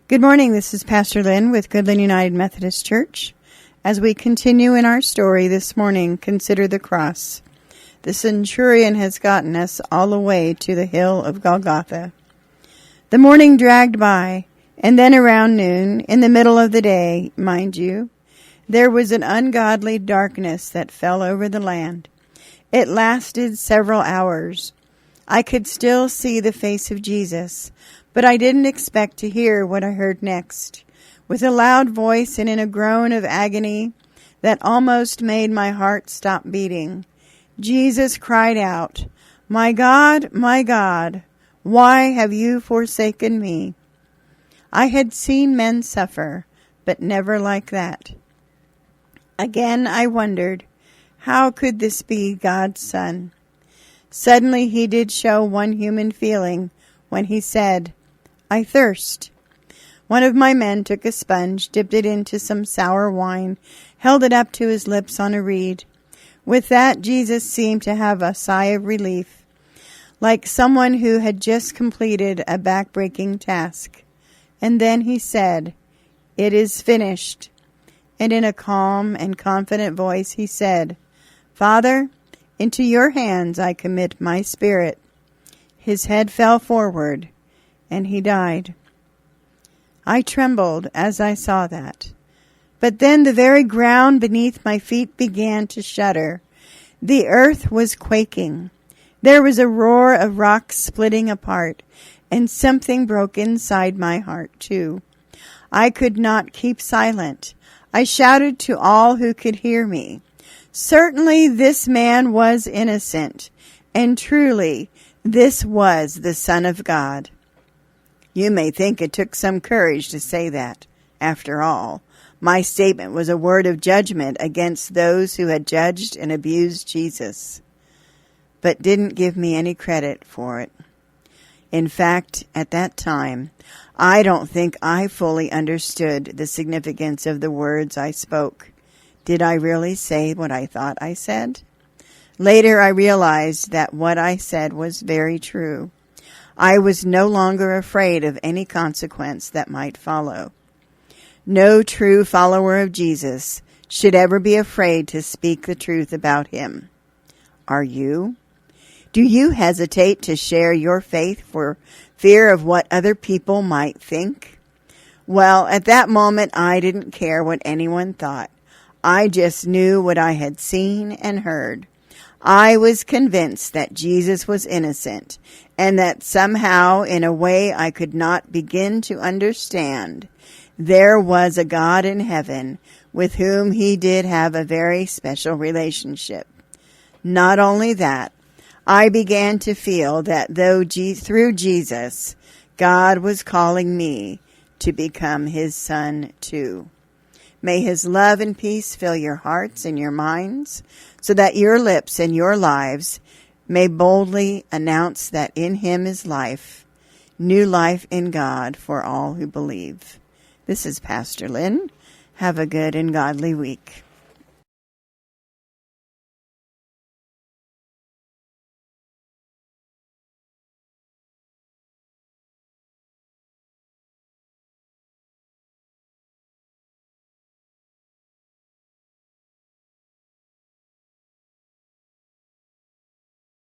Good morning. This is Pastor Lyn with Goodland United Methodist Church. As we continue in our story this morning, consider the cross. The centurion has gotten us all the way to the hill of Golgotha. The morning dragged by, and then around noon, in the middle of the day, mind you, there was an ungodly darkness that fell over the land. It lasted several hours. I could still see the face of Jesus, but I didn't expect to hear what I heard next. With a loud voice and in a groan of agony that almost made my heart stop beating, Jesus cried out, my God, why have you forsaken me?" I had seen men suffer, but never like that. Again I wondered, how could this be God's Son? Suddenly he did show one human feeling when he said, "I thirst." One of my men took a sponge, dipped it into some sour wine, held it up to his lips on a reed. With that, Jesus seemed to have a sigh of relief, like someone who had just completed a back-breaking task. And then he said, "It is finished." And in a calm and confident voice he said, "Father, into your hands I commit my spirit." His head fell forward, and he died. I trembled as I saw that. But then the very ground beneath my feet began to shudder. The earth was quaking. There was a roar of rocks splitting apart, and something broke inside my heart, too. I could not keep silent. I shouted to all who could hear me. Certainly this man was innocent, and truly this was the Son of God. You may think it took some courage to say that. After all, my statement was a word of judgment against those who had judged and abused Jesus, but didn't give me any credit for it. In fact, at that time, I don't think I fully understood the significance of the words I spoke. Did I really say what I thought I said? Later, I realized that what I said was very true. I was no longer afraid of any consequence that might follow. No true follower of Jesus should ever be afraid to speak the truth about him. Are you? Do you hesitate to share your faith for fear of what other people might think? Well, at that moment, I didn't care what anyone thought. I just knew what I had seen and heard. I was convinced that Jesus was innocent, and that somehow, in a way I could not begin to understand, there was a God in heaven with whom he did have a very special relationship. Not only that, I began to feel that through Jesus, God was calling me to become his son too. May his love and peace fill your hearts and your minds, so that your lips and your lives may boldly announce that in him is life, new life in God for all who believe. This is Pastor Lyn. Have a good and godly week.